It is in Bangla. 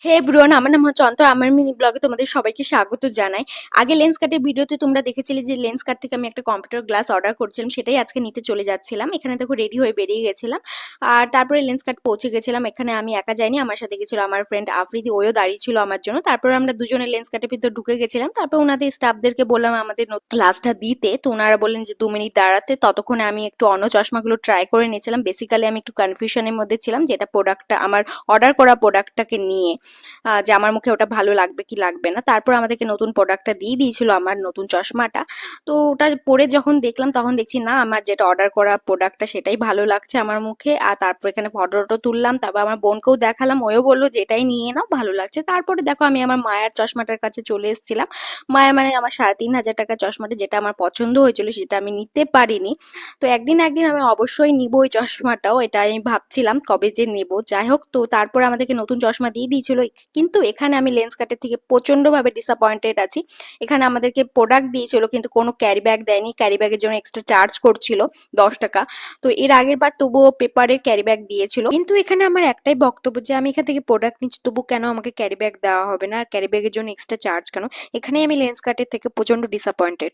হে এভরিওয়ান, আমার নাম হচ্ছে অন্তর। আমার মিনি ব্লগে তোমাদের সবাইকে স্বাগত জানাই। আগে লেন্স কাটের ভিডিওতে তোমরা দেখেছিলে যে লেন্স কাট থেকে আমি একটা কম্পিউটার গ্লাস অর্ডার করছিলাম, সেটাই আজকে নিতে চলে যাচ্ছিলাম। এখানে দেখো রেডি হয়ে বেরিয়ে গেছিলাম, আর তারপরে লেন্স কাট পৌঁছে গেছিলাম। এখানে আমি একা যাইনি, আমার সাথে গেছিল আমার ফ্রেন্ড আফ্রিদি, ওও দাঁড়িয়ে ছিল আমার জন্য। তারপর আমরা দুজনে লেন্স কাটের ভিতর ঢুকে গেছিলাম। তারপর ওনাদের স্টাফদেরকে বললাম আমাদের গ্লাসটা দিতে, তো ওনারা বললেন যে 2 মিনিট দাঁড়াতে। ততক্ষণে আমি একটু অন্য চশমাগুলো ট্রাই করে নিয়েছিলাম। বেসিক্যালি আমি একটু কনফিউশনের মধ্যে ছিলাম, যেটা প্রোডাক্টটা আমার অর্ডার করা প্রোডাক্টটাকে নিয়ে, যে আমার মুখে ওটা ভালো লাগবে কি লাগবে না। তারপর আমাদেরকে নতুন প্রোডাক্টটা দিয়ে দিয়েছিল, আমার নতুন চশমাটা। তো ওটা পরে যখন দেখলাম তখন দেখছি না, আমার যেটা অর্ডার করা প্রোডাক্টটা সেটাই ভালো লাগছে আমার মুখে। আর তারপর এখানে ফটো টটো তুললাম, তারপর আমার বোনকেও দেখালাম, ওও বললো যে এটাই নিয়ে নাও, ভালো লাগছে। তারপরে দেখো আমি আমার মায়ের চশমাটার কাছে চলে এসেছিলাম। মায়া মানে আমার 3,500 টাকা চশমাটা, যেটা আমার পছন্দ হয়েছিল সেটা আমি নিতে পারিনি। তো একদিন একদিন আমি অবশ্যই নিব ওই চশমাটাও, এটা আমি ভাবছিলাম কবে যে নেব। যাই হোক, তো তারপরে আমাদেরকে নতুন চশমা দিয়ে দিয়েছিল। কিন্তু এখানে আমি লেন্স কাটের থেকে প্রচন্ড ভাবে ডিসঅ্যাপয়েন্টেড আছি। এখানে আমাদেরকে প্রোডাক্ট দিয়েছিল কিন্তু কোনো ক্যারি ব্যাগ দেয়নি, ক্যারি ব্যাগের জন্য এক্সট্রা চার্জ করছিল 10 টাকা। তো এর আগের বার তবুও পেপারের ক্যারি ব্যাগ দিয়েছিল, কিন্তু এখানে আমার একটাই বক্তব্য যে আমি এখান থেকে প্রোডাক্ট নিচ্ছি, তবু কেন আমাকে ক্যারি ব্যাগ দেওয়া হবে না, আর ক্যারি ব্যাগের জন্য এক্সট্রা চার্জ কেন? এখানেই আমি লেন্স কাটের থেকে প্রচন্ড ডিসঅ্যাপয়েন্টেড।